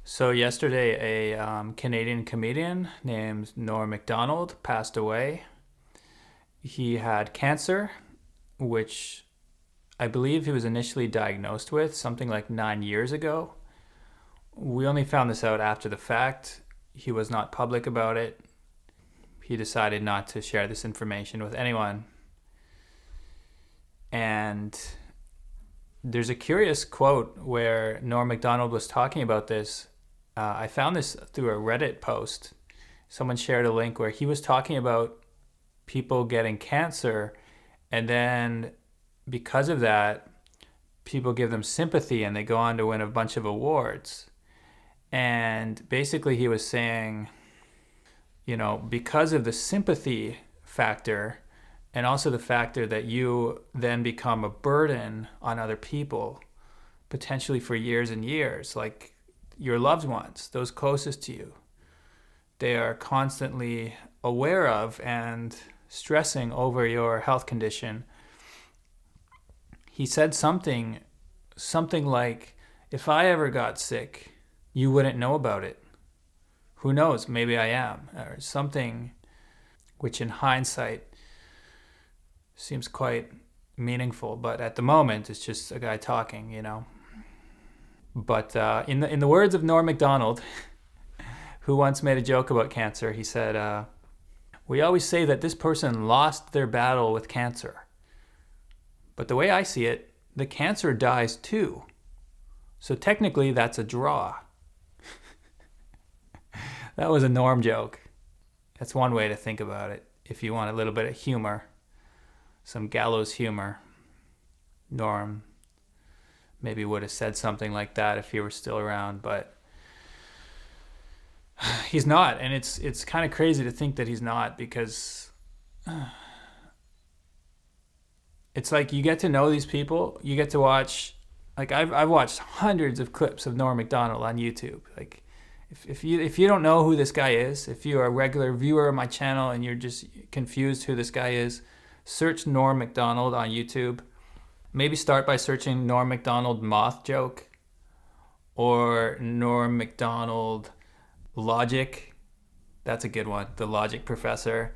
So yesterday, a Canadian comedian named Norm Macdonald passed away. He had cancer, which I believe he was initially diagnosed with something like 9 years ago. We only found this out after the fact. He was not public about it. He decided not to share this information with anyone. And there's a curious quote where Norm Macdonald was talking about this. I found this through a Reddit post. Someone shared a link where he was talking about people getting cancer, and then because of that, people give them sympathy and they go on to win a bunch of awards. And basically, he was saying, because of the sympathy factor and also the factor that you then become a burden on other people, potentially for years and years, like your loved ones, those closest to you, they are constantly aware of and stressing over your health condition. He said something like, if I ever got sick, you wouldn't know about it. Who knows? Maybe I am. Or something which in hindsight seems quite meaningful, but at the moment it's just a guy talking. But in the words of Norm Macdonald, who once made a joke about cancer, he said, we always say that this person lost their battle with cancer. But the way I see it, the cancer dies too. So technically that's a draw. That was a Norm joke. That's one way to think about it. If you want a little bit of humor, some gallows humor, Norm maybe would have said something like that if he were still around, but he's not. And it's kind of crazy to think that he's not, because it's like you get to know these people. You get to watch, like I've watched hundreds of clips of Norm Macdonald on YouTube. Like if you don't know who this guy is, if you're a regular viewer of my channel and you're just confused who this guy is, search Norm Macdonald on YouTube. Maybe start by searching Norm Macdonald Moth joke or Norm Macdonald Logic. That's a good one. The Logic Professor.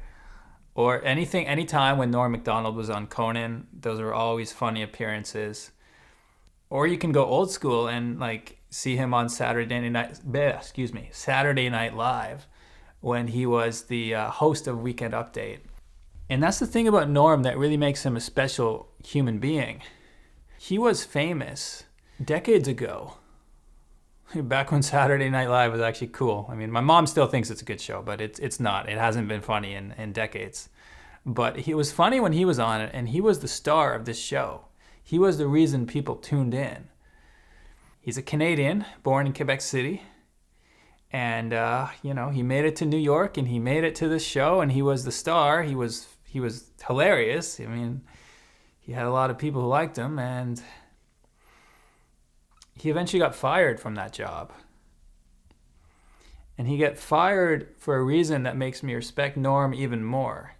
Or anytime when Norm Macdonald was on Conan, those were always funny appearances. Or you can go old school and like see him on Saturday Night Live, when he was the host of Weekend Update. And that's the thing about Norm that really makes him a special human being. He was famous decades ago, back when Saturday Night Live was actually cool. I mean, my mom still thinks it's a good show, but it's not. It hasn't been funny in decades. But he was funny when he was on it, and he was the star of this show. He was the reason people tuned in. He's a Canadian, born in Quebec City. And, he made it to New York, and he made it to this show, and he was the star. He was hilarious. I mean, he had a lot of people who liked him, and he eventually got fired from that job. And he got fired for a reason that makes me respect Norm even more.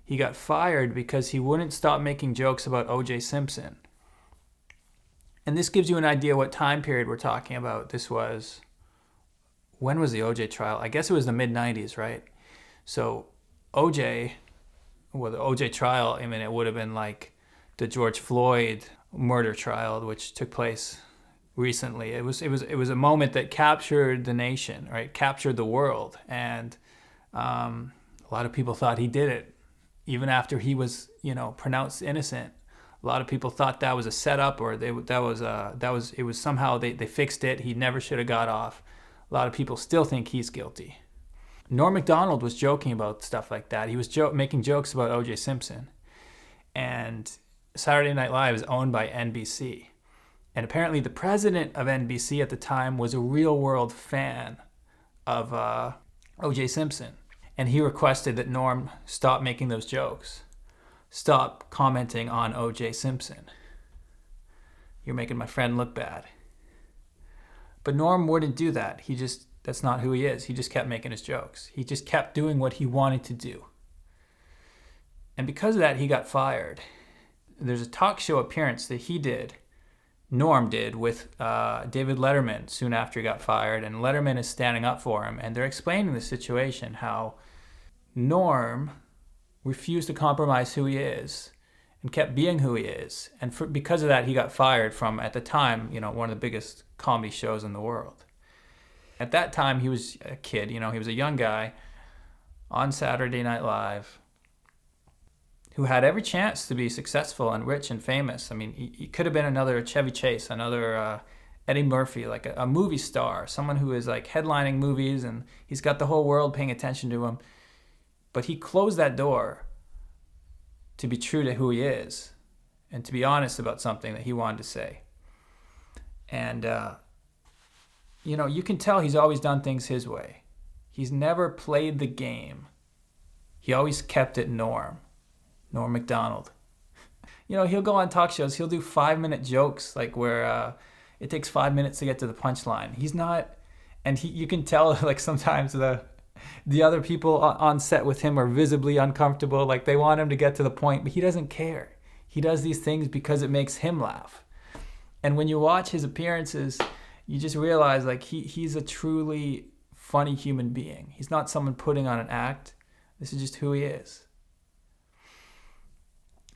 He got fired because he wouldn't stop making jokes about O.J. Simpson. And this gives you an idea what time period we're talking about. When was the O.J. trial? I guess it was the mid-90s, right? So the O.J. trial, I mean, it would have been like the George Floyd murder trial, which took place recently. It was a moment that captured the nation, right? Captured the world. And a lot of people thought he did it. Even after he was, pronounced innocent, a lot of people thought that was a setup, or it was somehow they fixed it. He never should have got off. A lot of people still think he's guilty. Norm Macdonald was joking about stuff like that. He was making jokes about O.J. Simpson. And Saturday Night Live is owned by NBC. And apparently the president of NBC at the time was a real-world fan of O.J. Simpson. And he requested that Norm stop making those jokes. Stop commenting on O.J. Simpson. You're making my friend look bad. But Norm wouldn't do that. That's not who he is. He just kept making his jokes. He just kept doing what he wanted to do. And because of that, he got fired. There's a talk show appearance that he did Norm did with David Letterman soon after he got fired, and Letterman is standing up for him, and they're explaining the situation, how Norm refused to compromise who he is and kept being who he is, and because of that he got fired from, at the time, one of the biggest comedy shows in the world. At that time he was a kid, he was a young guy on Saturday Night Live who had every chance to be successful and rich and famous. I mean, he could have been another Chevy Chase, another Eddie Murphy, like a movie star, someone who is like headlining movies and he's got the whole world paying attention to him. But he closed that door to be true to who he is and to be honest about something that he wanted to say. And, you can tell he's always done things his way. He's never played the game. He always kept it Norm Macdonald. He'll go on talk shows. He'll do 5-minute jokes, like where it takes 5 minutes to get to the punchline. He's not, and you can tell like sometimes the other people on set with him are visibly uncomfortable. Like they want him to get to the point, but he doesn't care. He does these things because it makes him laugh. And when you watch his appearances, you just realize like he's a truly funny human being. He's not someone putting on an act. This is just who he is.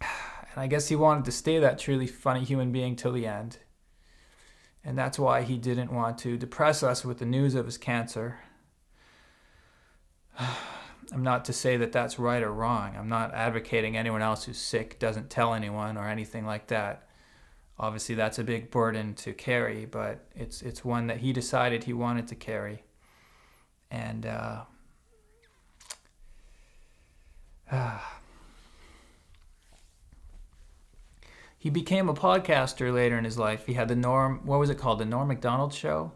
And I guess he wanted to stay that truly funny human being till the end. And that's why he didn't want to depress us with the news of his cancer. I'm not to say that that's right or wrong. I'm not advocating anyone else who's sick doesn't tell anyone or anything like that. Obviously, that's a big burden to carry, but it's one that he decided he wanted to carry. And he became a podcaster later in his life. He had the Norm Macdonald Show?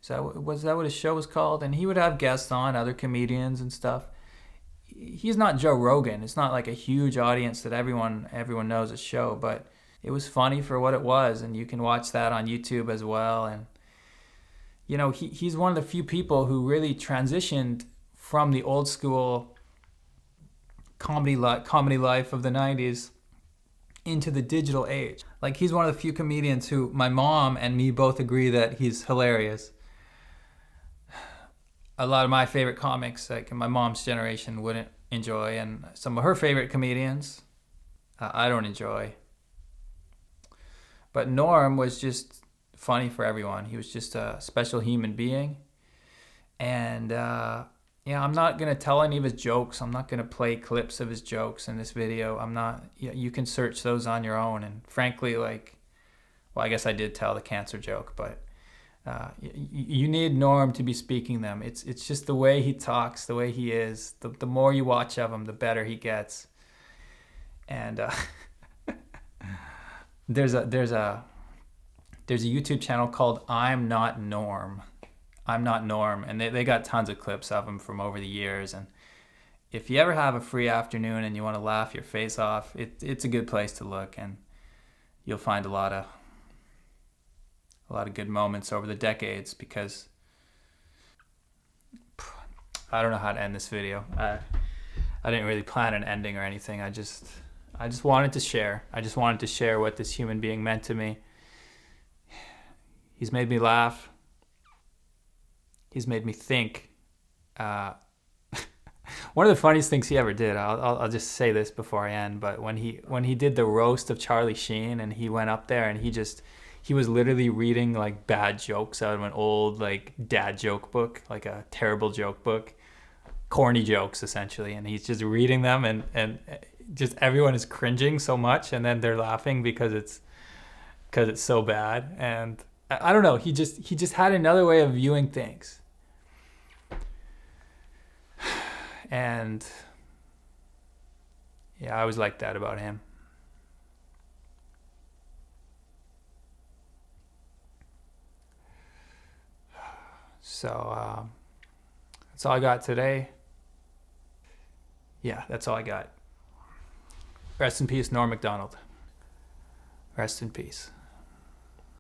Was that what his show was called? And he would have guests on, other comedians and stuff. He's not Joe Rogan. It's not like a huge audience that everyone knows his show, but it was funny for what it was, and you can watch that on YouTube as well. And he's one of the few people who really transitioned from the old school comedy life of the 90s into the digital age. Like he's one of the few comedians who my mom and me both agree that he's hilarious. A lot of my favorite comics, like my mom's generation, wouldn't enjoy, and some of her favorite comedians, I don't enjoy. But Norm was just funny for everyone. He was just a special human being. And I'm not going to tell any of his jokes. I'm not going to play clips of his jokes in this video. You can search those on your own. And frankly, I guess I did tell the cancer joke, but you need Norm to be speaking them. It's just the way he talks, the way he is. The more you watch of him, the better he gets. And there's a YouTube channel called I'm Not Norm. I'm Not Norm, and they got tons of clips of him from over the years. And if you ever have a free afternoon and you want to laugh your face off, it's a good place to look, and you'll find a lot of good moments over the decades. Because I don't know how to end this video. I didn't really plan an ending or anything. I just wanted to share. I just wanted to share what this human being meant to me. He's made me laugh. He's made me think. One of the funniest things he ever did, I'll just say this before I end, but when he did the roast of Charlie Sheen, and he went up there and he was literally reading like bad jokes out of an old like dad joke book, like a terrible joke book, corny jokes essentially, and he's just reading them, and just everyone is cringing so much, and then they're laughing because it's so bad. And I don't know, he just had another way of viewing things. And yeah, I always liked that about him. So that's all I got today. Yeah, that's all I got. Rest in peace, Norm Macdonald. Rest in peace.